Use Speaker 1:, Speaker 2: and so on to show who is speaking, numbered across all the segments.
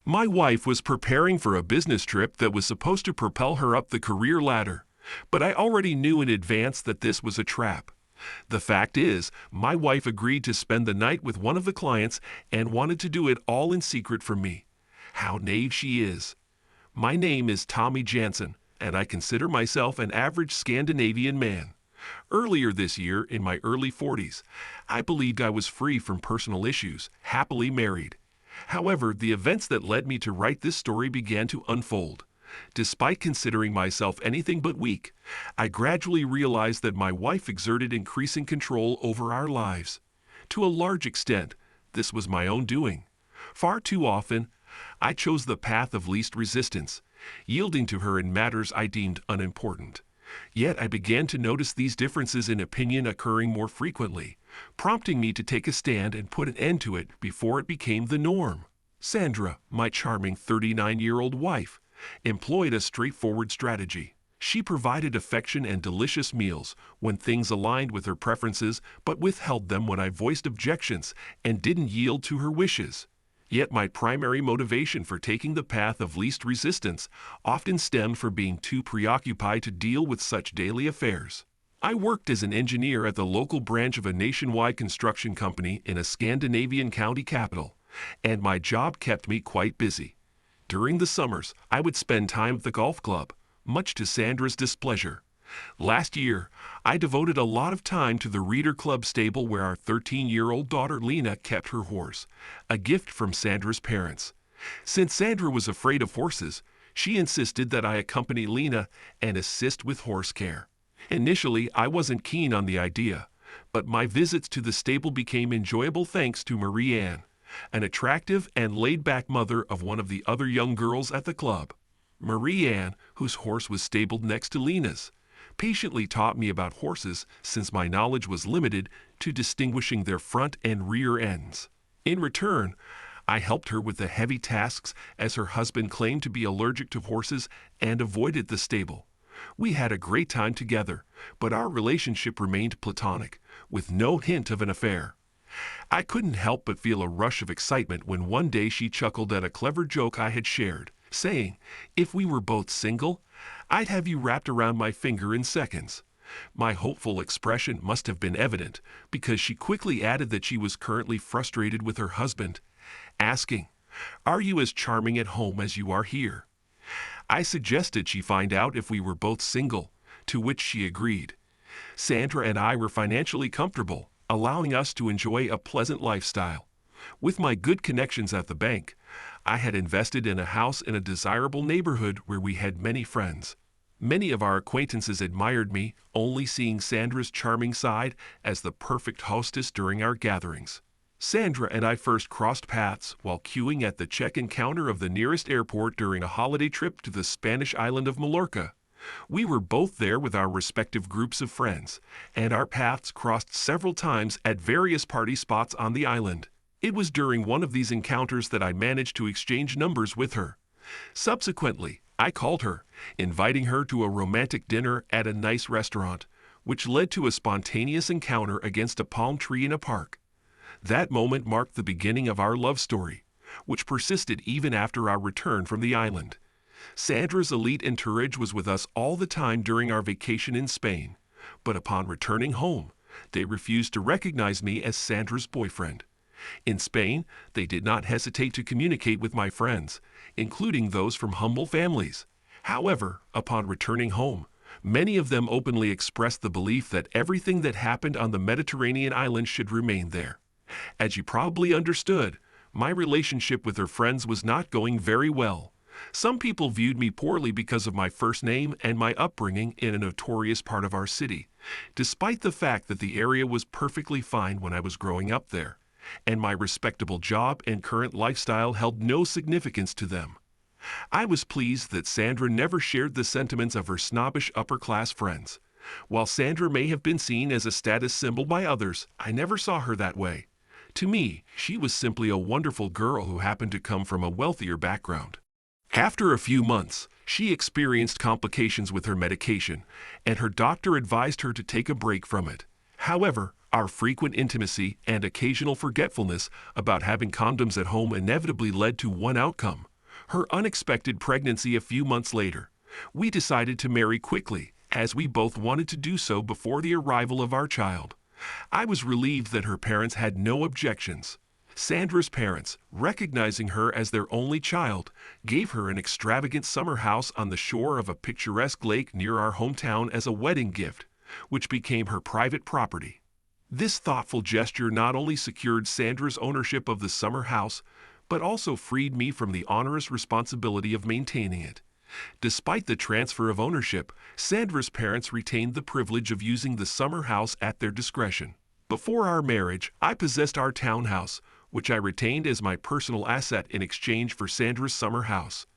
Speaker 1: My wife was preparing for a business trip that was supposed to propel her up the career ladder, but I already knew in advance that this was a trap. The fact is, my wife agreed to spend the night with one of the clients and wanted to do it all in secret from me. How naive she is. My name is Tommy Jansen, and I consider myself an average Scandinavian man. Earlier this year, in my early 40s, I believed I was free from personal issues, happily married. However, the events that led me to write this story began to unfold. Despite considering myself anything but weak, I gradually realized that my wife exerted increasing control over our lives. To a large extent, this was my own doing. Far too often, I chose the path of least resistance, yielding to her in matters I deemed unimportant. Yet I began to notice these differences in opinion occurring more frequently, prompting me to take a stand and put an end to it before it became the norm. Sandra, my charming 39-year-old wife, employed a straightforward strategy. She provided affection and delicious meals when things aligned with her preferences, but withheld them when I voiced objections and didn't yield to her wishes. Yet my primary motivation for taking the path of least resistance often stemmed from being too preoccupied to deal with such daily affairs. I worked as an engineer at the local branch of a nationwide construction company in a Scandinavian county capital, and my job kept me quite busy. During the summers, I would spend time at the golf club, much to Sandra's displeasure. Last year, I devoted a lot of time to the Reader Club stable where our 13-year-old daughter Lena kept her horse, a gift from Sandra's parents. Since Sandra was afraid of horses, she insisted that I accompany Lena and assist with horse care. Initially, I wasn't keen on the idea, but my visits to the stable became enjoyable thanks to Marie Ann, an attractive and laid-back mother of one of the other young girls at the club. Marie Ann, whose horse was stabled next to Lena's, patiently taught me about horses since my knowledge was limited to distinguishing their front and rear ends. In return, I helped her with the heavy tasks as her husband claimed to be allergic to horses and avoided the stable. We had a great time together, but our relationship remained platonic, with no hint of an affair. I couldn't help but feel a rush of excitement when one day she chuckled at a clever joke I had shared, saying, "If we were both single, I'd have you wrapped around my finger in seconds." My hopeful expression must have been evident, because she quickly added that she was currently frustrated with her husband, asking, "Are you as charming at home as you are here?" I suggested she find out if we were both single, to which she agreed. Sandra and I were financially comfortable, allowing us to enjoy a pleasant lifestyle. With my good connections at the bank, I had invested in a house in a desirable neighborhood where we had many friends. Many of our acquaintances admired me, only seeing Sandra's charming side as the perfect hostess during our gatherings. Sandra and I first crossed paths while queuing at the check-in counter of the nearest airport during a holiday trip to the Spanish island of Mallorca. We were both there with our respective groups of friends, and our paths crossed several times at various party spots on the island. It was during one of these encounters that I managed to exchange numbers with her. Subsequently, I called her, inviting her to a romantic dinner at a nice restaurant, which led to a spontaneous encounter against a palm tree in a park. That moment marked the beginning of our love story, which persisted even after our return from the island. Sandra's elite entourage was with us all the time during our vacation in Spain, but upon returning home, they refused to recognize me as Sandra's boyfriend. In Spain, they did not hesitate to communicate with my friends, including those from humble families. However, upon returning home, many of them openly expressed the belief that everything that happened on the Mediterranean island should remain there. As you probably understood, my relationship with her friends was not going very well. Some people viewed me poorly because of my first name and my upbringing in a notorious part of our city, despite the fact that the area was perfectly fine when I was growing up there, and my respectable job and current lifestyle held no significance to them. I was pleased that Sandra never shared the sentiments of her snobbish upper-class friends. While Sandra may have been seen as a status symbol by others, I never saw her that way. To me, she was simply a wonderful girl who happened to come from a wealthier background. After a few months, she experienced complications with her medication, and her doctor advised her to take a break from it. However, our frequent intimacy and occasional forgetfulness about having condoms at home inevitably led to one outcome: her unexpected pregnancy a few months later. We decided to marry quickly, as we both wanted to do so before the arrival of our child. I was relieved that her parents had no objections. Sandra's parents, recognizing her as their only child, gave her an extravagant summer house on the shore of a picturesque lake near our hometown as a wedding gift, which became her private property. This thoughtful gesture not only secured Sandra's ownership of the summer house, but also freed me from the onerous responsibility of maintaining it. Despite the transfer of ownership, Sandra's parents retained the privilege of using the summer house at their discretion. Before our marriage, I possessed our townhouse, which I retained as my personal asset in exchange for Sandra's summer house.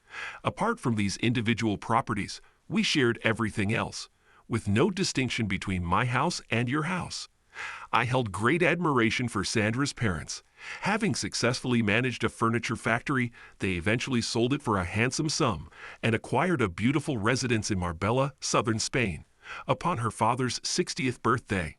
Speaker 1: Apart from these individual properties, we shared everything else, with no distinction between my house and your house. I held great admiration for Sandra's parents. Having successfully managed a furniture factory, they eventually sold it for a handsome sum and acquired a beautiful residence in Marbella, southern Spain, upon her father's 60th birthday.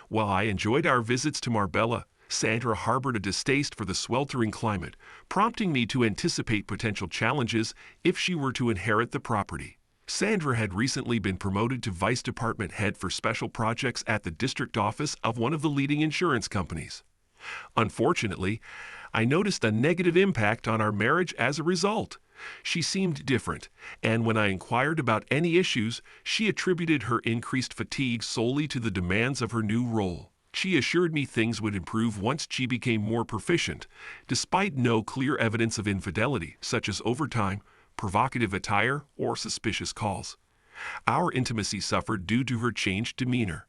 Speaker 1: While I enjoyed our visits to Marbella, Sandra harbored a distaste for the sweltering climate, prompting me to anticipate potential challenges if she were to inherit the property. Sandra had recently been promoted to vice department head for special projects at the district office of one of the leading insurance companies. Unfortunately, I noticed a negative impact on our marriage as a result. She seemed different, and when I inquired about any issues, she attributed her increased fatigue solely to the demands of her new role. She assured me things would improve once she became more proficient, despite no clear evidence of infidelity, such as overtime, provocative attire, or suspicious calls. Our intimacy suffered due to her changed demeanor.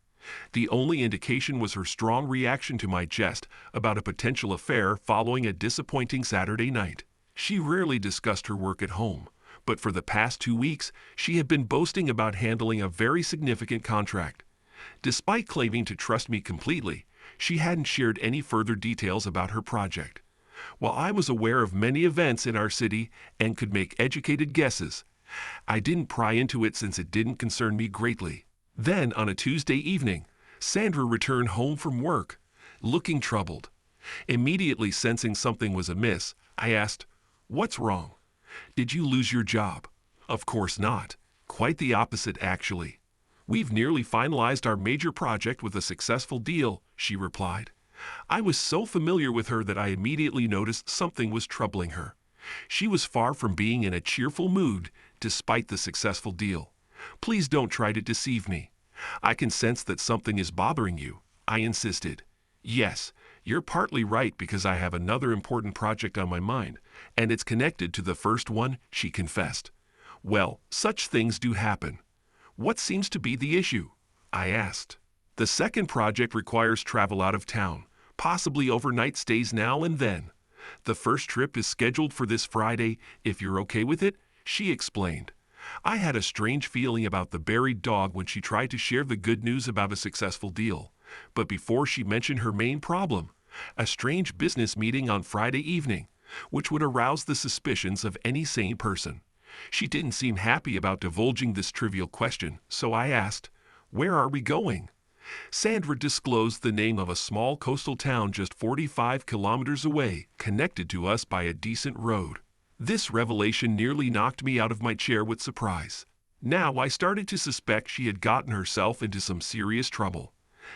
Speaker 1: The only indication was her strong reaction to my jest about a potential affair following a disappointing Saturday night. She rarely discussed her work at home, but for the past 2 weeks, she had been boasting about handling a very significant contract. Despite claiming to trust me completely, she hadn't shared any further details about her project. While I was aware of many events in our city and could make educated guesses, I didn't pry into it since it didn't concern me greatly. Then, on a Tuesday evening, Sandra returned home from work, looking troubled. Immediately sensing something was amiss, I asked, "What's wrong? Did you lose your job?" "Of course not. Quite the opposite, actually. We've nearly finalized our major project with a successful deal," she replied. I was so familiar with her that I immediately noticed something was troubling her. She was far from being in a cheerful mood, despite the successful deal. "Please don't try to deceive me. I can sense that something is bothering you," I insisted. "Yes, you're partly right because I have another important project on my mind, and it's connected to the first one," she confessed. "Well, such things do happen. What seems to be the issue?" I asked. "The second project requires travel out of town, possibly overnight stays now and then. The first trip is scheduled for this Friday, if you're okay with it," she explained. I had a strange feeling about the buried dog when she tried to share the good news about a successful deal. But before she mentioned her main problem, a strange business meeting on Friday evening, which would arouse the suspicions of any sane person. She didn't seem happy about divulging this trivial question, so I asked, "Where are we going?" Sandra disclosed the name of a small coastal town just 45 kilometers away, connected to us by a decent road. This revelation nearly knocked me out of my chair with surprise. Now I started to suspect she had gotten herself into some serious trouble.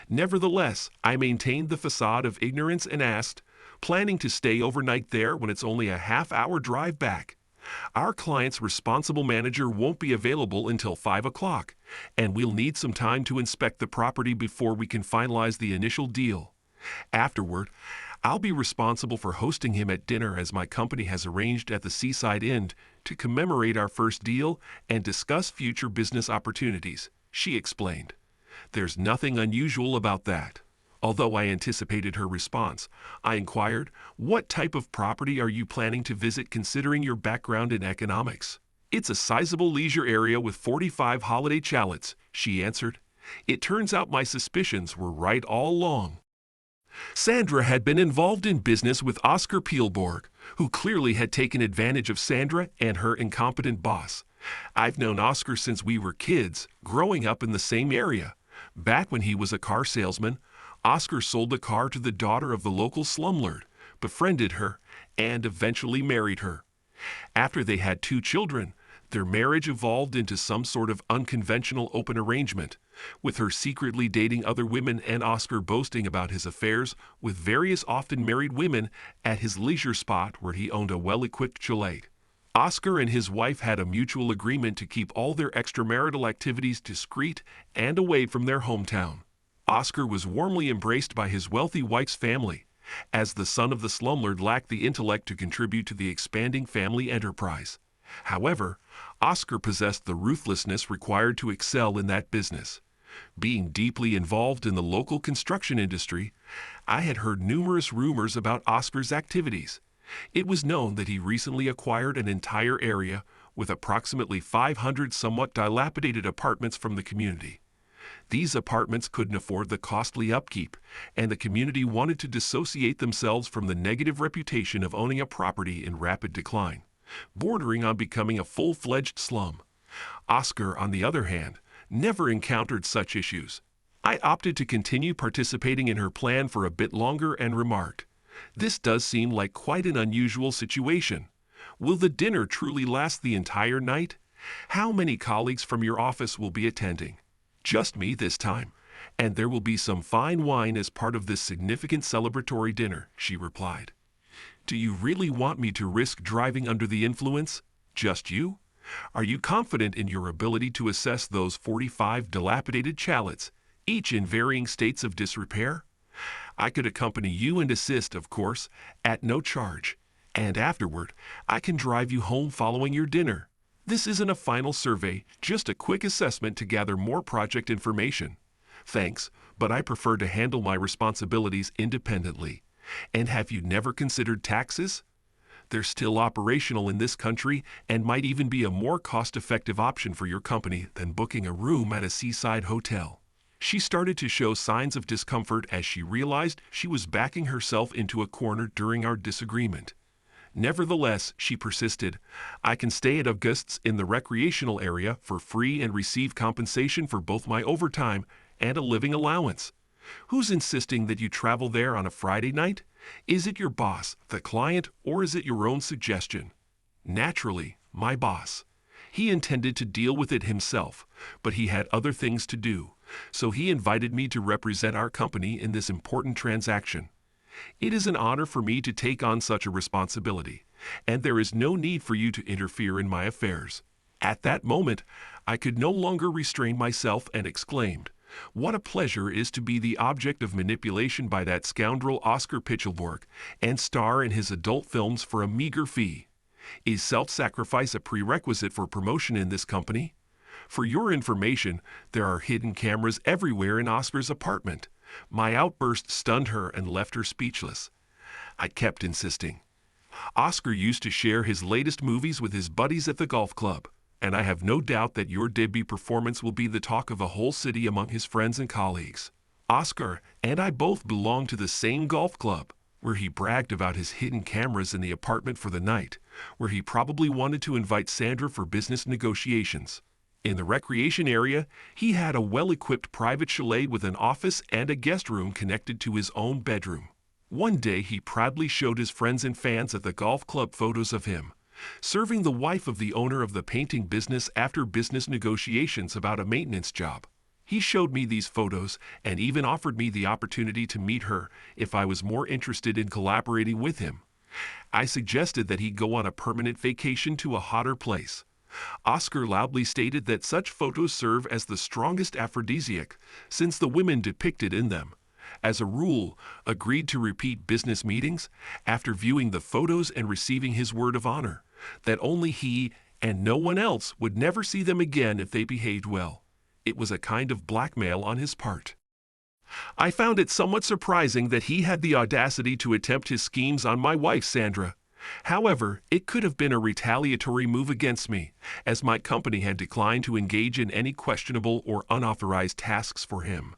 Speaker 1: Nevertheless, I maintained the facade of ignorance and asked, "Planning to stay overnight there when it's only a half-hour drive back?" "Our client's responsible manager won't be available until 5 o'clock, and we'll need some time to inspect the property before we can finalize the initial deal. Afterward, I'll be responsible for hosting him at dinner as my company has arranged at the Seaside Inn to commemorate our first deal and discuss future business opportunities," she explained. There's nothing unusual about that. Although I anticipated her response, I inquired, "What type of property are you planning to visit considering your background in economics?" "It's a sizable leisure area with 45 holiday chalets," she answered. It turns out my suspicions were right all along. Sandra had been involved in business with Oscar Peelborg, who clearly had taken advantage of Sandra and her incompetent boss. I've known Oscar since we were kids, growing up in the same area. Back when he was a car salesman, Oscar sold a car to the daughter of the local slumlord, befriended her, and eventually married her. After they had 2 children, their marriage evolved into some sort of unconventional open arrangement, with her secretly dating other women and Oscar boasting about his affairs with various often married women at his leisure spot where he owned a well-equipped chalet. Oscar and his wife had a mutual agreement to keep all their extramarital activities discreet and away from their hometown. Oscar was warmly embraced by his wealthy wife's family, as the son of the slumlord lacked the intellect to contribute to the expanding family enterprise. However, Oscar possessed the ruthlessness required to excel in that business. Being deeply involved in the local construction industry, I had heard numerous rumors about Oscar's activities. It was known that he recently acquired an entire area with approximately 500 somewhat dilapidated apartments from the community. These apartments couldn't afford the costly upkeep, and the community wanted to dissociate themselves from the negative reputation of owning a property in rapid decline, bordering on becoming a full-fledged slum. Oscar, on the other hand, never encountered such issues. I opted to continue participating in her plan for a bit longer and remarked, "This does seem like quite an unusual situation. Will the dinner truly last the entire night? How many colleagues from your office will be attending?" "Just me this time, and there will be some fine wine as part of this significant celebratory dinner," she replied. "Do you really want me to risk driving under the influence? Just you? Are you confident in your ability to assess those 45 dilapidated chalets, each in varying states of disrepair? I could accompany you and assist, of course, at no charge. And afterward, I can drive you home following your dinner. This isn't a final survey, just a quick assessment to gather more project information. Thanks, but I prefer to handle my responsibilities independently. And have you never considered taxes? They're still operational in this country and might even be a more cost-effective option for your company than booking a room at a seaside hotel." She started to show signs of discomfort as she realized she was backing herself into a corner during our disagreement. Nevertheless, she persisted, "I can stay at August's in the recreational area for free and receive compensation for both my overtime and a living allowance. Who's insisting that you travel there on a Friday night? Is it your boss, the client, or is it your own suggestion?" "Naturally, my boss. He intended to deal with it himself, but he had other things to do, so he invited me to represent our company in this important transaction. It is an honor for me to take on such a responsibility, and there is no need for you to interfere in my affairs." At that moment, I could no longer restrain myself and exclaimed, "What a pleasure it is to be the object of manipulation by that scoundrel Oscar Pichelborg and star in his adult films for a meager fee. Is self-sacrifice a prerequisite for promotion in this company? For your information, there are hidden cameras everywhere in Oscar's apartment." My outburst stunned her and left her speechless. I kept insisting. "Oscar used to share his latest movies with his buddies at the golf club, and I have no doubt that your debut performance will be the talk of a whole city among his friends and colleagues. Oscar and I both belong to the same golf club," where he bragged about his hidden cameras in the apartment for the night, where he probably wanted to invite Sandra for business negotiations. In the recreation area, he had a well-equipped private chalet with an office and a guest room connected to his own bedroom. One day he proudly showed his friends and fans at the golf club photos of him, serving the wife of the owner of the painting business after business negotiations about a maintenance job. He showed me these photos and even offered me the opportunity to meet her if I was more interested in collaborating with him. I suggested that he go on a permanent vacation to a hotter place. Oscar loudly stated that such photos serve as the strongest aphrodisiac, since the women depicted in them, as a rule, agreed to repeat business meetings after viewing the photos and receiving his word of honor, that only he and no one else would never see them again if they behaved well. It was a kind of blackmail on his part. I found it somewhat surprising that he had the audacity to attempt his schemes on my wife, Sandra. However, it could have been a retaliatory move against me, as my company had declined to engage in any questionable or unauthorized tasks for him.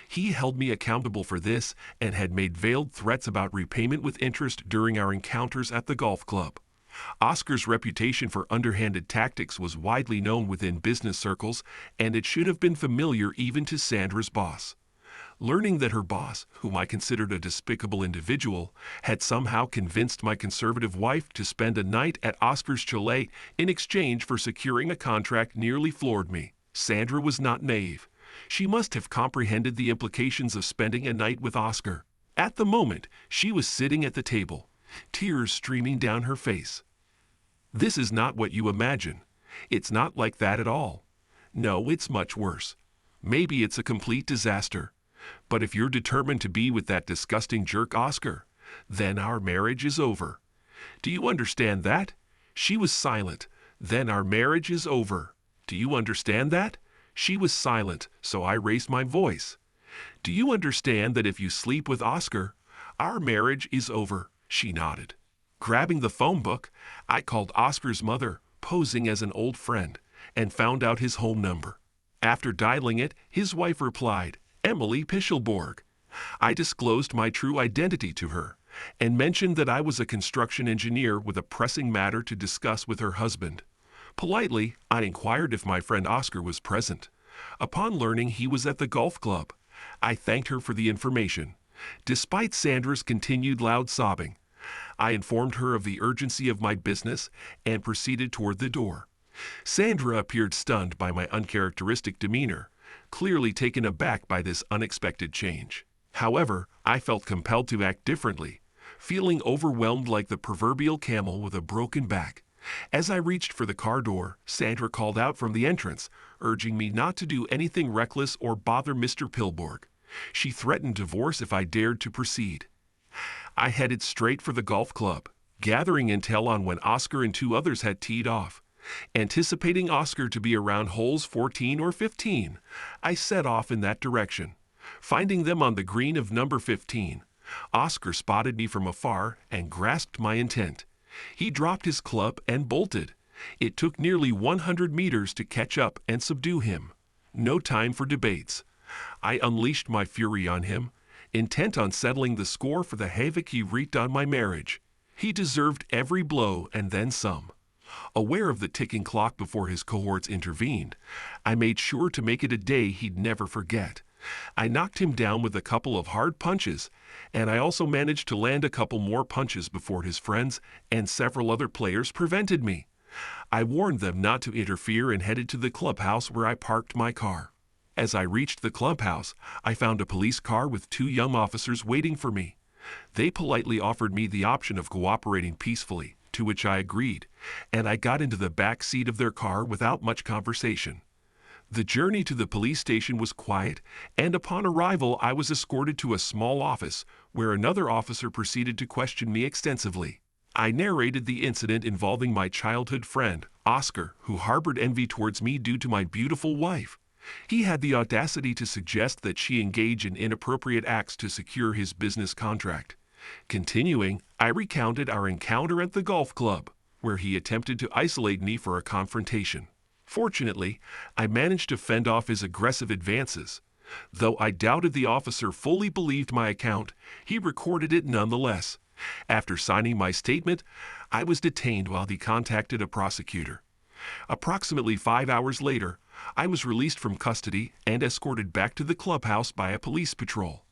Speaker 1: He held me accountable for this and had made veiled threats about repayment with interest during our encounters at the golf club. Oscar's reputation for underhanded tactics was widely known within business circles, and it should have been familiar even to Sandra's boss. Learning that her boss, whom I considered a despicable individual, had somehow convinced my conservative wife to spend a night at Oscar's chalet in exchange for securing a contract nearly floored me. Sandra was not naive. She must have comprehended the implications of spending a night with Oscar. At the moment, she was sitting at the table, tears streaming down her face. This is not what you imagine. It's not like that at all. No, it's much worse. Maybe it's a complete disaster. But if you're determined to be with that disgusting jerk Oscar, then our marriage is over. Do you understand that? She was silent. Then our marriage is over. Do you understand that? She was silent, so I raised my voice. Do you understand that if you sleep with Oscar, our marriage is over? She nodded. Grabbing the phone book, I called Oscar's mother, posing as an old friend, and found out his home number. After dialing it, his wife replied, Emily Pischelborg. I disclosed my true identity to her and mentioned that I was a construction engineer with a pressing matter to discuss with her husband. Politely, I inquired if my friend Oscar was present. Upon learning he was at the golf club, I thanked her for the information. Despite Sandra's continued loud sobbing, I informed her of the urgency of my business and proceeded toward the door. Sandra appeared stunned by my uncharacteristic demeanor, clearly taken aback by this unexpected change. However, I felt compelled to act differently, feeling overwhelmed like the proverbial camel with a broken back. As I reached for the car door, Sandra called out from the entrance, urging me not to do anything reckless or bother Mr. Pilborg. She threatened divorce if I dared to proceed. I headed straight for the golf club, gathering intel on when Oscar and two others had teed off. Anticipating Oscar to be around holes 14 or 15, I set off in that direction. Finding them on the green of number 15, Oscar spotted me from afar and grasped my intent. He dropped his club and bolted. It took nearly 100 meters to catch up and subdue him. No time for debates. I unleashed my fury on him, intent on settling the score for the havoc he wreaked on my marriage. He deserved every blow and then some. Aware of the ticking clock before his cohorts intervened, I made sure to make it a day he'd never forget. I knocked him down with a couple of hard punches, and I also managed to land a couple more punches before his friends and several other players prevented me. I warned them not to interfere and headed to the clubhouse where I parked my car. As I reached the clubhouse, I found a police car with two young officers waiting for me. They politely offered me the option of cooperating peacefully, to which I agreed, and I got into the back seat of their car without much conversation. The journey to the police station was quiet, and upon arrival I was escorted to a small office where another officer proceeded to question me extensively. I narrated the incident involving my childhood friend, Oscar, who harbored envy towards me due to my beautiful wife. He had the audacity to suggest that she engage in inappropriate acts to secure his business contract. Continuing, I recounted our encounter at the golf club, where he attempted to isolate me for a confrontation. Fortunately, I managed to fend off his aggressive advances. Though I doubted the officer fully believed my account, he recorded it nonetheless. After signing my statement, I was detained while he contacted a prosecutor. Approximately 5 hours later, I was released from custody and escorted back to the clubhouse by a police patrol.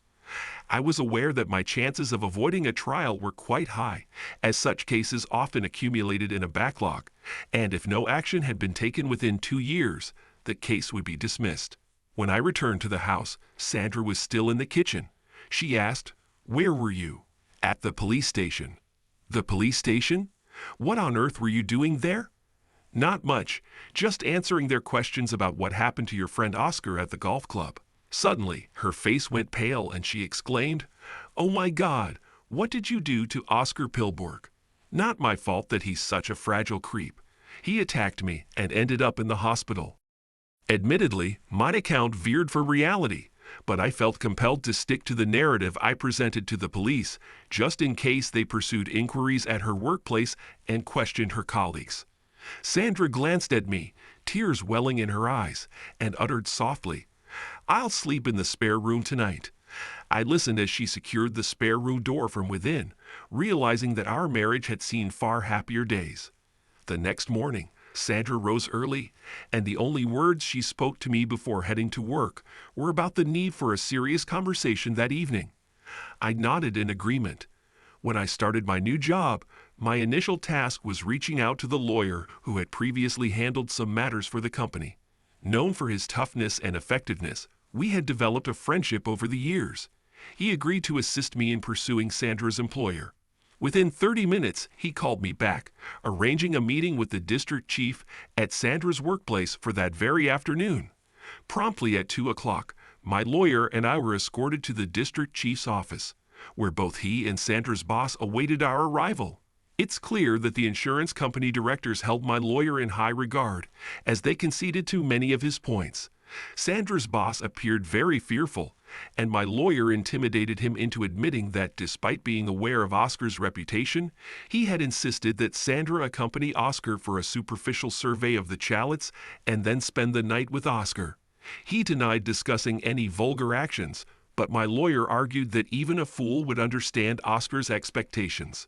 Speaker 1: I was aware that my chances of avoiding a trial were quite high, as such cases often accumulated in a backlog, and if no action had been taken within 2 years, the case would be dismissed. When I returned to the house, Sandra was still in the kitchen. She asked, "Where were you?" "At the police station." "The police station? What on earth were you doing there?" "Not much, just answering their questions about what happened to your friend Oscar at the golf club." Suddenly, her face went pale and she exclaimed, "Oh my God, what did you do to Oscar Pilborg?" "Not my fault that he's such a fragile creep. He attacked me and ended up in the hospital." Admittedly, my account veered from reality, but I felt compelled to stick to the narrative I presented to the police, just in case they pursued inquiries at her workplace and questioned her colleagues. Sandra glanced at me, tears welling in her eyes, and uttered softly, "I'll sleep in the spare room tonight." I listened as she secured the spare room door from within, realizing that our marriage had seen far happier days. The next morning, Sandra rose early, and the only words she spoke to me before heading to work were about the need for a serious conversation that evening. I nodded in agreement. When I started my new job, my initial task was reaching out to the lawyer who had previously handled some matters for the company. Known for his toughness and effectiveness, we had developed a friendship over the years. He agreed to assist me in pursuing Sandra's employer. Within 30 minutes, he called me back, arranging a meeting with the district chief at Sandra's workplace for that very afternoon. Promptly at 2 o'clock, my lawyer and I were escorted to the district chief's office, where both he and Sandra's boss awaited our arrival. It's clear that the insurance company directors held my lawyer in high regard, as they conceded to many of his points. Sandra's boss appeared very fearful, and my lawyer intimidated him into admitting that despite being aware of Oscar's reputation, he had insisted that Sandra accompany Oscar for a superficial survey of the chalets and then spend the night with Oscar. He denied discussing any vulgar actions, but my lawyer argued that even a fool would understand Oscar's expectations.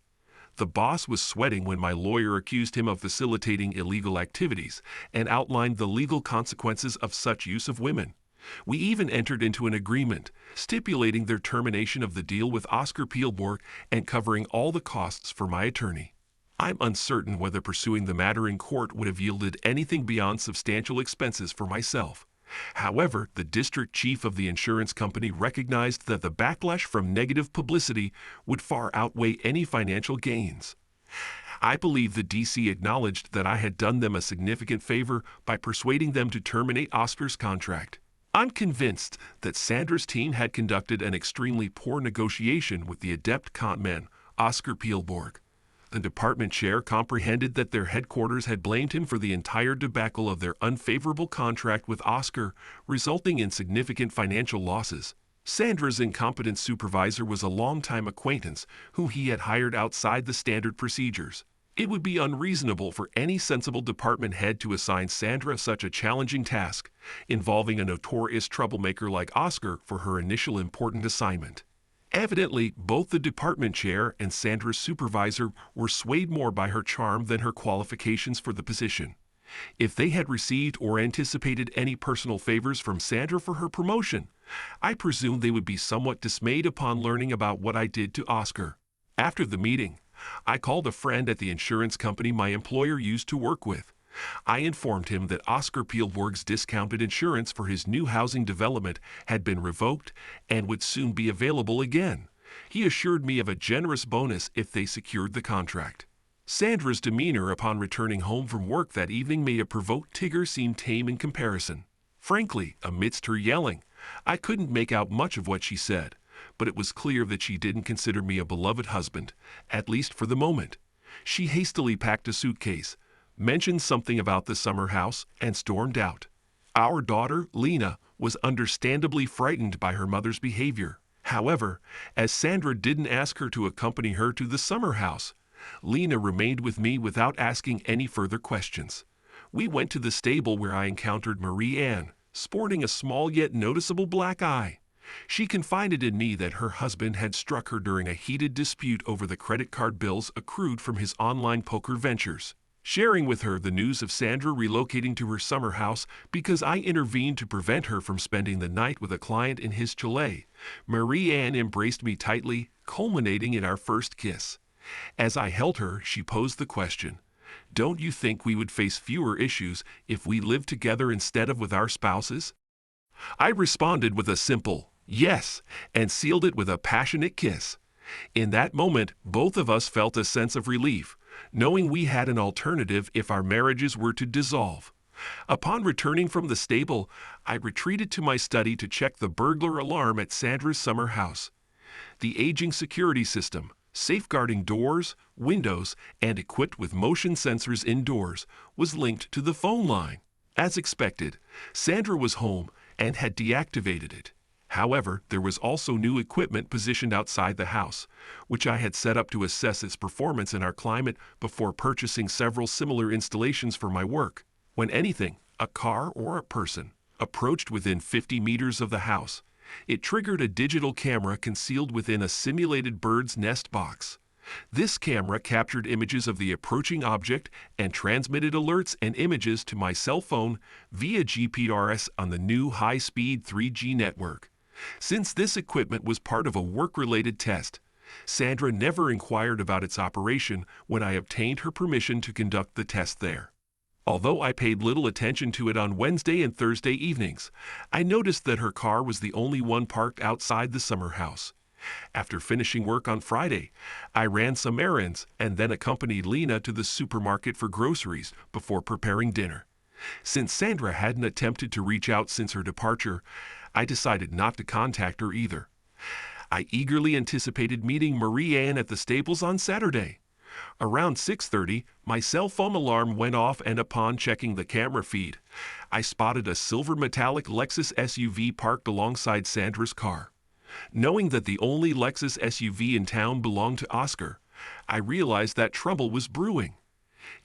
Speaker 1: The boss was sweating when my lawyer accused him of facilitating illegal activities and outlined the legal consequences of such use of women. We even entered into an agreement, stipulating their termination of the deal with Oscar Peelborg and covering all the costs for my attorney. I'm uncertain whether pursuing the matter in court would have yielded anything beyond substantial expenses for myself. However, the district chief of the insurance company recognized that the backlash from negative publicity would far outweigh any financial gains. I believe the DC acknowledged that I had done them a significant favor by persuading them to terminate Oscar's contract. I'm convinced that Sandra's team had conducted an extremely poor negotiation with the adept con man, Oscar Peelborg. The department chair comprehended that their headquarters had blamed him for the entire debacle of their unfavorable contract with Oscar, resulting in significant financial losses. Sandra's incompetent supervisor was a longtime acquaintance whom he had hired outside the standard procedures. It would be unreasonable for any sensible department head to assign Sandra such a challenging task, involving a notorious troublemaker like Oscar for her initial important assignment. Evidently, both the department chair and Sandra's supervisor were swayed more by her charm than her qualifications for the position. If they had received or anticipated any personal favors from Sandra for her promotion, I presume they would be somewhat dismayed upon learning about what I did to Oscar. After the meeting, I called a friend at the insurance company my employer used to work with. I informed him that Oscar Peelborg's discounted insurance for his new housing development had been revoked and would soon be available again. He assured me of a generous bonus if they secured the contract. Sandra's demeanor upon returning home from work that evening made a provoked Tigger seem tame in comparison. Frankly, amidst her yelling, I couldn't make out much of what she said, but it was clear that she didn't consider me a beloved husband, at least for the moment. She hastily packed a suitcase, mentioned something about the summer house, and stormed out. Our daughter, Lena, was understandably frightened by her mother's behavior. However, as Sandra didn't ask her to accompany her to the summer house, Lena remained with me without asking any further questions. We went to the stable where I encountered Marie Ann, sporting a small yet noticeable black eye. She confided in me that her husband had struck her during a heated dispute over the credit card bills accrued from his online poker ventures. Sharing with her the news of Sandra relocating to her summer house because I intervened to prevent her from spending the night with a client in his chalet, Marie Ann embraced me tightly, culminating in our first kiss. As I held her, she posed the question, "Don't you think we would face fewer issues if we lived together instead of with our spouses?" I responded with a simple yes and sealed it with a passionate kiss. In that moment, both of us felt a sense of relief, knowing we had an alternative if our marriages were to dissolve. Upon returning from the stable, I retreated to my study to check the burglar alarm at Sandra's summer house. The aging security system, safeguarding doors, windows, and equipped with motion sensors indoors, was linked to the phone line. As expected, Sandra was home and had deactivated it. However, there was also new equipment positioned outside the house, which I had set up to assess its performance in our climate before purchasing several similar installations for my work. When anything, a car or a person, approached within 50 meters of the house, it triggered a digital camera concealed within a simulated bird's nest box. This camera captured images of the approaching object and transmitted alerts and images to my cell phone via GPS on the new high-speed 3G network. Since this equipment was part of a work-related test, Sandra never inquired about its operation when I obtained her permission to conduct the test there. Although I paid little attention to it on Wednesday and Thursday evenings, I noticed that her car was the only one parked outside the summer house. After finishing work on Friday, I ran some errands and then accompanied Lena to the supermarket for groceries before preparing dinner. Since Sandra hadn't attempted to reach out since her departure, I decided not to contact her either. I eagerly anticipated meeting Marie Ann at the stables on Saturday. Around 6:30, my cell phone alarm went off, and upon checking the camera feed, I spotted a silver metallic Lexus SUV parked alongside Sandra's car. Knowing that the only Lexus SUV in town belonged to Oscar, I realized that trouble was brewing.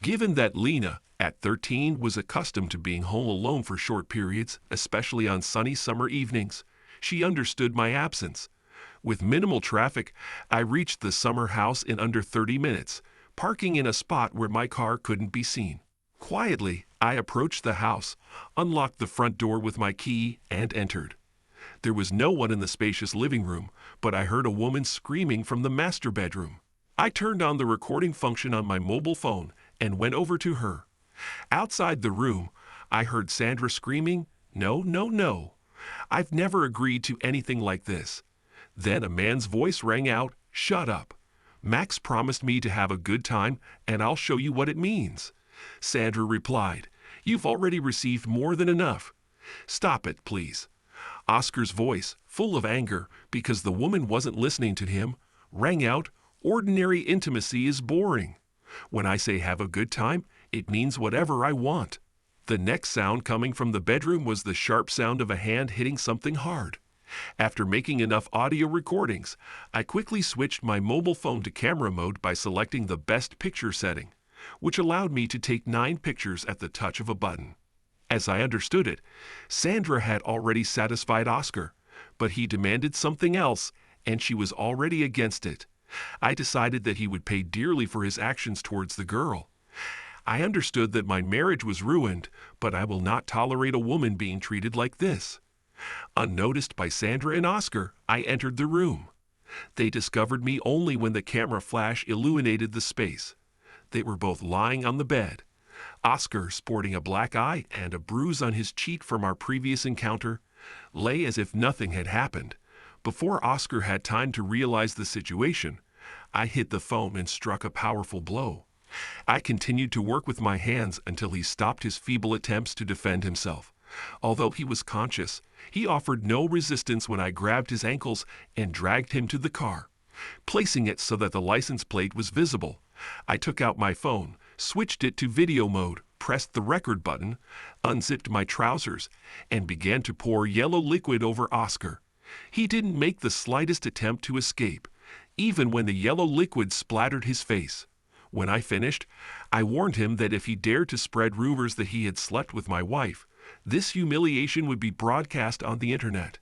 Speaker 1: Given that Lena, at 13, was accustomed to being home alone for short periods, especially on sunny summer evenings, she understood my absence. With minimal traffic, I reached the summer house in under 30 minutes, parking in a spot where my car couldn't be seen. Quietly, I approached the house, unlocked the front door with my key, and entered. There was no one in the spacious living room, but I heard a woman screaming from the master bedroom. I turned on the recording function on my mobile phone and went over to her. Outside the room, I heard Sandra screaming, "No, no, no. I've never agreed to anything like this." Then a man's voice rang out, "Shut up. Max promised me to have a good time, and I'll show you what it means." Sandra replied, "You've already received more than enough. Stop it, please." Oscar's voice, full of anger because the woman wasn't listening to him, rang out, "Ordinary intimacy is boring. When I say have a good time, it means whatever I want." The next sound coming from the bedroom was the sharp sound of a hand hitting something hard. After making enough audio recordings, I quickly switched my mobile phone to camera mode by selecting the best picture setting, which allowed me to take 9 pictures at the touch of a button. As I understood it, Sandra had already satisfied Oscar, but he demanded something else, and she was already against it. I decided that he would pay dearly for his actions towards the girl. I understood that my marriage was ruined, but I will not tolerate a woman being treated like this. Unnoticed by Sandra and Oscar, I entered the room. They discovered me only when the camera flash illuminated the space. They were both lying on the bed. Oscar, sporting a black eye and a bruise on his cheek from our previous encounter, lay as if nothing had happened. Before Oscar had time to realize the situation, I hit the phone and struck a powerful blow. I continued to work with my hands until he stopped his feeble attempts to defend himself. Although he was conscious, he offered no resistance when I grabbed his ankles and dragged him to the car. Placing it so that the license plate was visible, I took out my phone, switched it to video mode, pressed the record button, unzipped my trousers, and began to pour yellow liquid over Oscar. He didn't make the slightest attempt to escape, even when the yellow liquid splattered his face. When I finished, I warned him that if he dared to spread rumors that he had slept with my wife, this humiliation would be broadcast on the internet.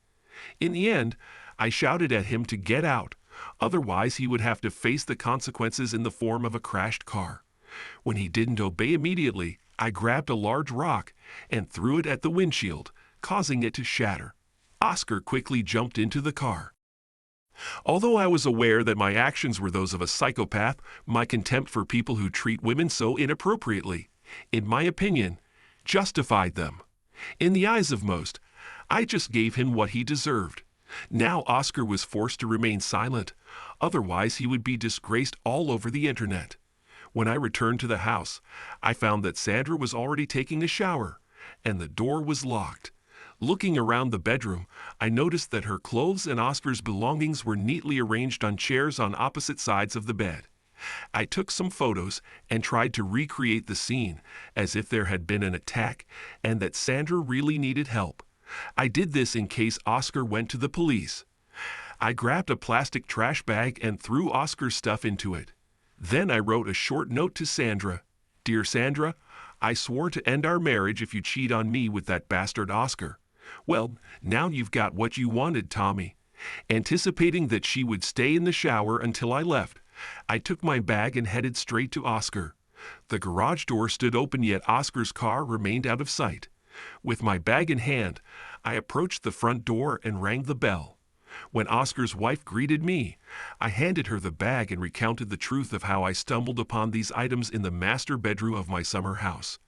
Speaker 1: In the end, I shouted at him to get out, otherwise he would have to face the consequences in the form of a crashed car. When he didn't obey immediately, I grabbed a large rock and threw it at the windshield, causing it to shatter. Oscar quickly jumped into the car. Although I was aware that my actions were those of a psychopath, my contempt for people who treat women so inappropriately, in my opinion, justified them. In the eyes of most, I just gave him what he deserved. Now Oscar was forced to remain silent, otherwise he would be disgraced all over the internet. When I returned to the house, I found that Sandra was already taking a shower, and the door was locked. Looking around the bedroom, I noticed that her clothes and Oscar's belongings were neatly arranged on chairs on opposite sides of the bed. I took some photos and tried to recreate the scene as if there had been an attack and that Sandra really needed help. I did this in case Oscar went to the police. I grabbed a plastic trash bag and threw Oscar's stuff into it. Then I wrote a short note to Sandra. "Dear Sandra, I swore to end our marriage if you cheat on me with that bastard Oscar. Well, now you've got what you wanted, Tommy." Anticipating that she would stay in the shower until I left, I took my bag and headed straight to Oscar. The garage door stood open, yet Oscar's car remained out of sight. With my bag in hand, I approached the front door and rang the bell. When Oscar's wife greeted me, I handed her the bag and recounted the truth of how I stumbled upon these items in the master bedroom of my summer house.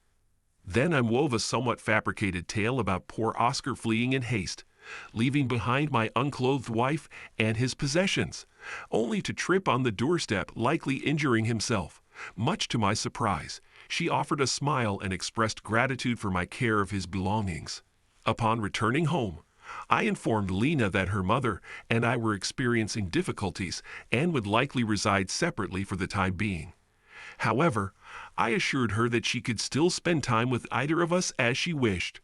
Speaker 1: Then I wove a somewhat fabricated tale about poor Oscar fleeing in haste, leaving behind my unclothed wife and his possessions, only to trip on the doorstep, likely injuring himself. Much to my surprise, she offered a smile and expressed gratitude for my care of his belongings. Upon returning home, I informed Lena that her mother and I were experiencing difficulties and would likely reside separately for the time being. However, I assured her that she could still spend time with either of us as she wished.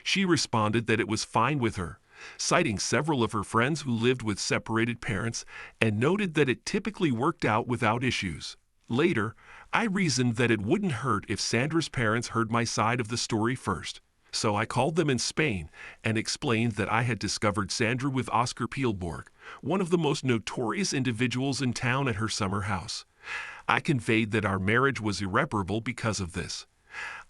Speaker 1: She responded that it was fine with her, citing several of her friends who lived with separated parents, and noted that it typically worked out without issues. Later, I reasoned that it wouldn't hurt if Sandra's parents heard my side of the story first. So I called them in Spain and explained that I had discovered Sandra with Oscar Pielborg, one of the most notorious individuals in town, at her summer house. I conveyed that our marriage was irreparable because of this.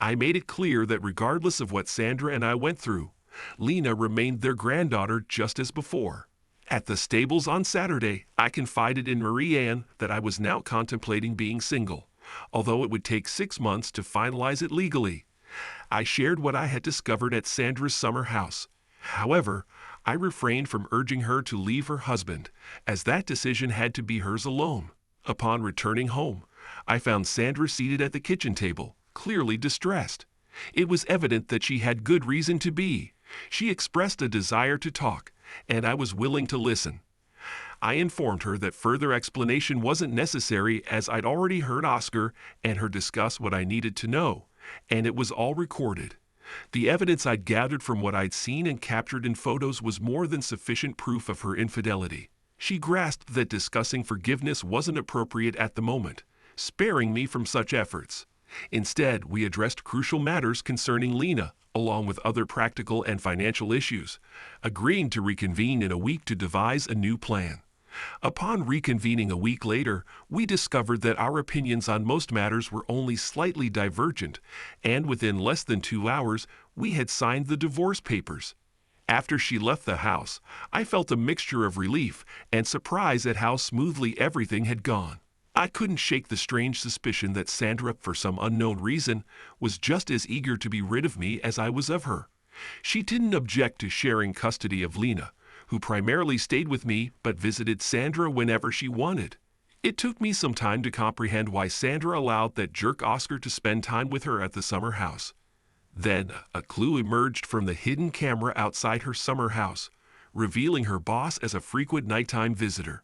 Speaker 1: I made it clear that regardless of what Sandra and I went through, Lena remained their granddaughter just as before. At the stables on Saturday, I confided in Marie-Anne that I was now contemplating being single, although it would take 6 months to finalize it legally. I shared what I had discovered at Sandra's summer house. However, I refrained from urging her to leave her husband, as that decision had to be hers alone. Upon returning home, I found Sandra seated at the kitchen table, clearly distressed. It was evident that she had good reason to be. She expressed a desire to talk, and I was willing to listen. I informed her that further explanation wasn't necessary, as I'd already heard Oscar and her discuss what I needed to know, and it was all recorded. The evidence I'd gathered from what I'd seen and captured in photos was more than sufficient proof of her infidelity. She grasped that discussing forgiveness wasn't appropriate at the moment, sparing me from such efforts. Instead, we addressed crucial matters concerning Lena, along with other practical and financial issues, agreeing to reconvene in a week to devise a new plan. Upon reconvening a week later, we discovered that our opinions on most matters were only slightly divergent, and within less than 2 hours, we had signed the divorce papers. After she left the house, I felt a mixture of relief and surprise at how smoothly everything had gone. I couldn't shake the strange suspicion that Sandra, for some unknown reason, was just as eager to be rid of me as I was of her. She didn't object to sharing custody of Lena, who primarily stayed with me but visited Sandra whenever she wanted. It took me some time to comprehend why Sandra allowed that jerk Oscar to spend time with her at the summer house. Then, a clue emerged from the hidden camera outside her summer house, revealing her boss as a frequent nighttime visitor.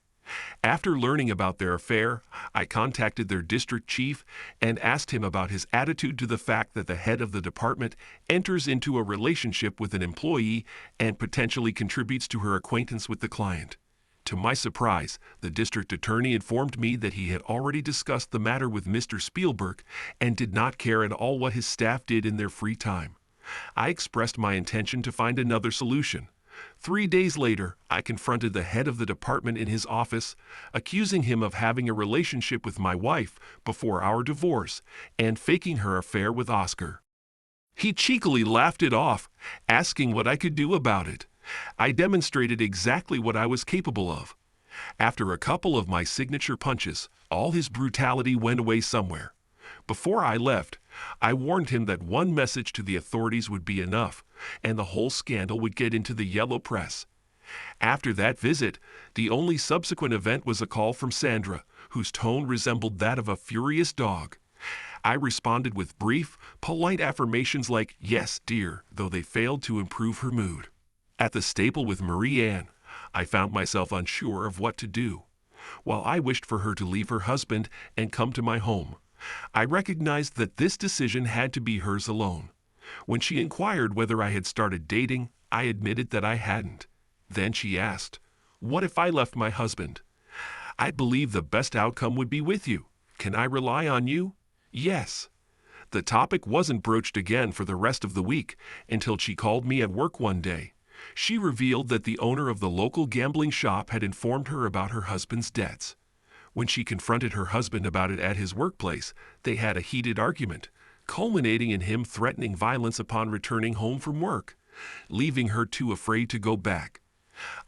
Speaker 1: After learning about their affair, I contacted their district chief and asked him about his attitude to the fact that the head of the department enters into a relationship with an employee and potentially contributes to her acquaintance with the client. To my surprise, the district attorney informed me that he had already discussed the matter with Mr. Spielberg and did not care at all what his staff did in their free time. I expressed my intention to find another solution. 3 days later, I confronted the head of the department in his office, accusing him of having a relationship with my wife before our divorce and faking her affair with Oscar. He cheekily laughed it off, asking what I could do about it. I demonstrated exactly what I was capable of. After a couple of my signature punches, all his brutality went away somewhere. Before I left, I warned him that one message to the authorities would be enough, and the whole scandal would get into the yellow press. After that visit, the only subsequent event was a call from Sandra, whose tone resembled that of a furious dog. I responded with brief, polite affirmations like, "Yes, dear," though they failed to improve her mood. At the stable with Marie-Anne, I found myself unsure of what to do. While I wished for her to leave her husband and come to my home, I recognized that this decision had to be hers alone. When she inquired whether I had started dating, I admitted that I hadn't. Then she asked, "What if I left my husband?" "I believe the best outcome would be with you. Can I rely on you?" "Yes." The topic wasn't broached again for the rest of the week until she called me at work one day. She revealed that the owner of the local gambling shop had informed her about her husband's debts. When she confronted her husband about it at his workplace, they had a heated argument, culminating in him threatening violence upon returning home from work, leaving her too afraid to go back.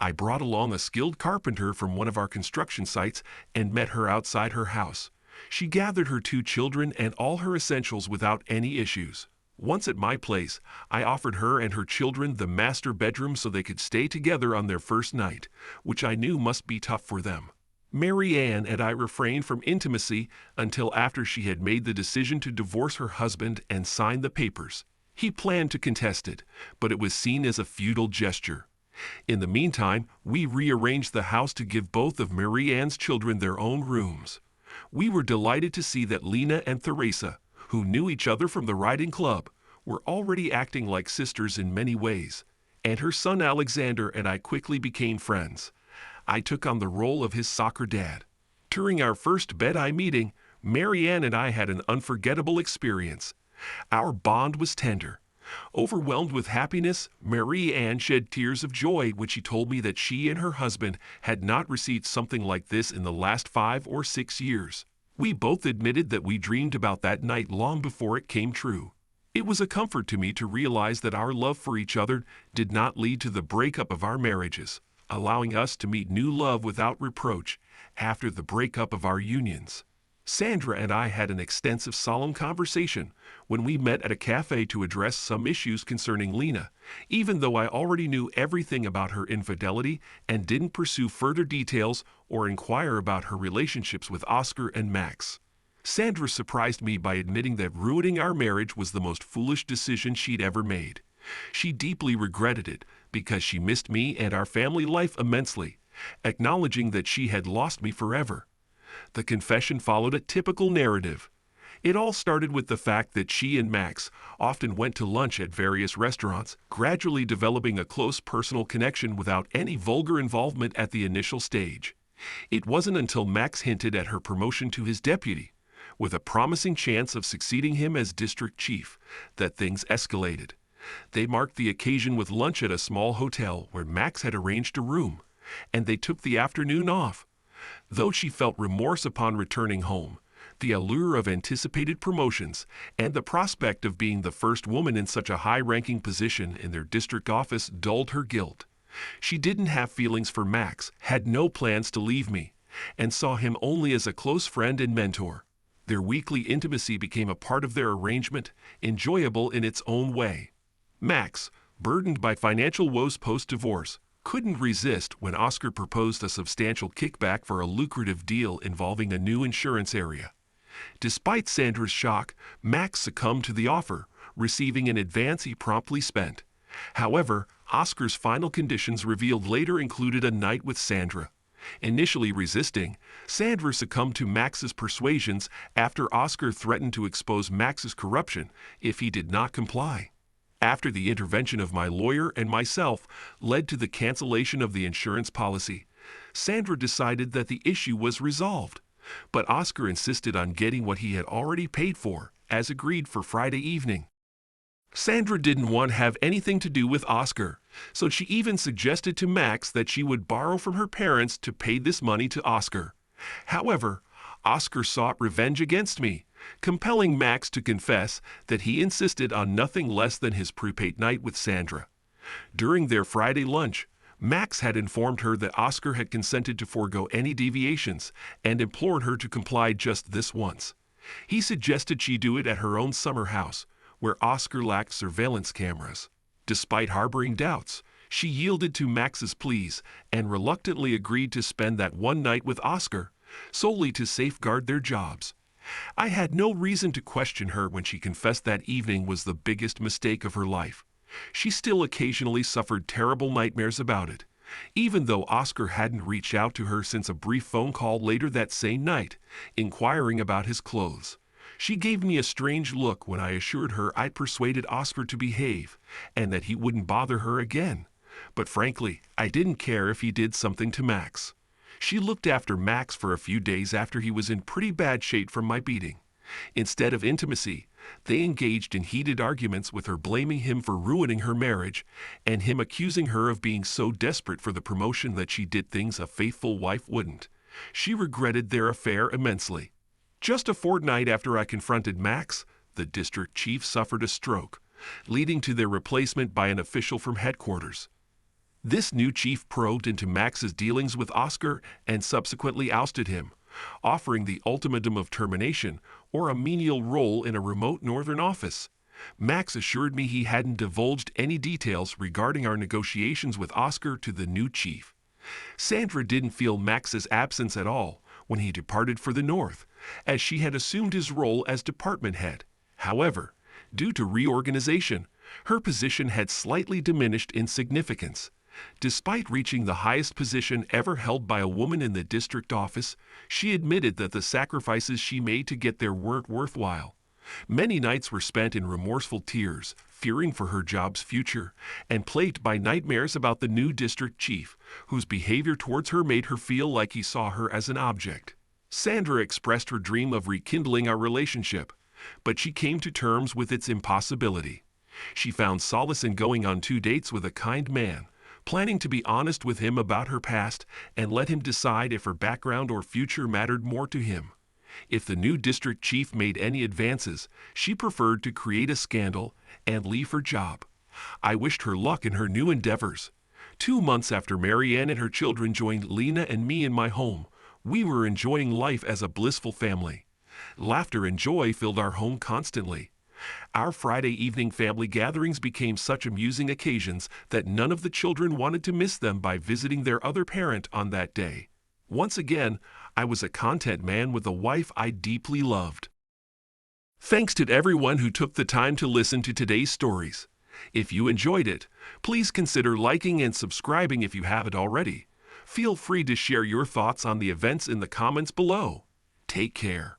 Speaker 1: I brought along a skilled carpenter from one of our construction sites and met her outside her house. She gathered her 2 children and all her essentials without any issues. Once at my place, I offered her and her children the master bedroom so they could stay together on their first night, which I knew must be tough for them. Mary Ann and I refrained from intimacy until after she had made the decision to divorce her husband and sign the papers. He planned to contest it, but it was seen as a futile gesture. In the meantime, we rearranged the house to give both of Mary Ann's children their own rooms. We were delighted to see that Lena and Theresa, who knew each other from the riding club, were already acting like sisters in many ways, and her son Alexander and I quickly became friends. I took on the role of his soccer dad. During our first bed-eye meeting, Mary Ann and I had an unforgettable experience. Our bond was tender. Overwhelmed with happiness, Mary Ann shed tears of joy when she told me that she and her husband had not received something like this in the last 5 or 6 years. We both admitted that we dreamed about that night long before it came true. It was a comfort to me to realize that our love for each other did not lead to the breakup of our marriages, allowing us to meet new love without reproach after the breakup of our unions. Sandra and I had an extensive solemn conversation when we met at a cafe to address some issues concerning Lena, even though I already knew everything about her infidelity and didn't pursue further details or inquire about her relationships with Oscar and Max. Sandra surprised me by admitting that ruining our marriage was the most foolish decision she'd ever made. She deeply regretted it because she missed me and our family life immensely, acknowledging that she had lost me forever. The confession followed a typical narrative. It all started with the fact that she and Max often went to lunch at various restaurants, gradually developing a close personal connection without any vulgar involvement at the initial stage. It wasn't until Max hinted at her promotion to his deputy, with a promising chance of succeeding him as district chief, that things escalated. They marked the occasion with lunch at a small hotel where Max had arranged a room, and they took the afternoon off. Though she felt remorse upon returning home, the allure of anticipated promotions and the prospect of being the first woman in such a high-ranking position in their district office dulled her guilt. She didn't have feelings for Max, had no plans to leave me, and saw him only as a close friend and mentor. Their weekly intimacy became a part of their arrangement, enjoyable in its own way. Max, burdened by financial woes post-divorce, couldn't resist when Oscar proposed a substantial kickback for a lucrative deal involving a new insurance area. Despite Sandra's shock, Max succumbed to the offer, receiving an advance he promptly spent. However, Oscar's final conditions revealed later included a night with Sandra. Initially resisting, Sandra succumbed to Max's persuasions after Oscar threatened to expose Max's corruption if he did not comply. After the intervention of my lawyer and myself led to the cancellation of the insurance policy, Sandra decided that the issue was resolved. But Oscar insisted on getting what he had already paid for, as agreed for Friday evening. Sandra didn't want to have anything to do with Oscar, so she even suggested to Max that she would borrow from her parents to pay this money to Oscar. However, Oscar sought revenge against me, compelling Max to confess that he insisted on nothing less than his prepaid night with Sandra. During their Friday lunch, Max had informed her that Oscar had consented to forego any deviations and implored her to comply just this once. He suggested she do it at her own summer house, where Oscar lacked surveillance cameras. Despite harboring doubts, she yielded to Max's pleas and reluctantly agreed to spend that one night with Oscar, solely to safeguard their jobs. I had no reason to question her when she confessed that evening was the biggest mistake of her life. She still occasionally suffered terrible nightmares about it, even though Oscar hadn't reached out to her since a brief phone call later that same night, inquiring about his clothes. She gave me a strange look when I assured her I'd persuaded Oscar to behave and that he wouldn't bother her again. But frankly, I didn't care if he did something to Max. She looked after Max for a few days after he was in pretty bad shape from my beating. Instead of intimacy, they engaged in heated arguments with her blaming him for ruining her marriage and him accusing her of being so desperate for the promotion that she did things a faithful wife wouldn't. She regretted their affair immensely. Just a fortnight after I confronted Max, the district chief suffered a stroke, leading to their replacement by an official from headquarters. This new chief probed into Max's dealings with Oscar and subsequently ousted him, offering the ultimatum of termination or a menial role in a remote northern office. Max assured me he hadn't divulged any details regarding our negotiations with Oscar to the new chief. Sandra didn't feel Max's absence at all when he departed for the north, as she had assumed his role as department head. However, due to reorganization, her position had slightly diminished in significance. Despite reaching the highest position ever held by a woman in the district office, she admitted that the sacrifices she made to get there weren't worthwhile. Many nights were spent in remorseful tears, fearing for her job's future, and plagued by nightmares about the new district chief, whose behavior towards her made her feel like he saw her as an object. Sandra expressed her dream of rekindling our relationship, but she came to terms with its impossibility. She found solace in going on 2 dates with a kind man, planning to be honest with him about her past and let him decide if her background or future mattered more to him. If the new district chief made any advances, she preferred to create a scandal and leave her job. I wished her luck in her new endeavors. 2 months after Marianne and her children joined Lena and me in my home, we were enjoying life as a blissful family. Laughter and joy filled our home constantly. Our Friday evening family gatherings became such amusing occasions that none of the children wanted to miss them by visiting their other parent on that day. Once again, I was a content man with a wife I deeply loved. Thanks to everyone who took the time to listen to today's stories. If you enjoyed it, please consider liking and subscribing if you haven't already. Feel free to share your thoughts on the events in the comments below. Take care.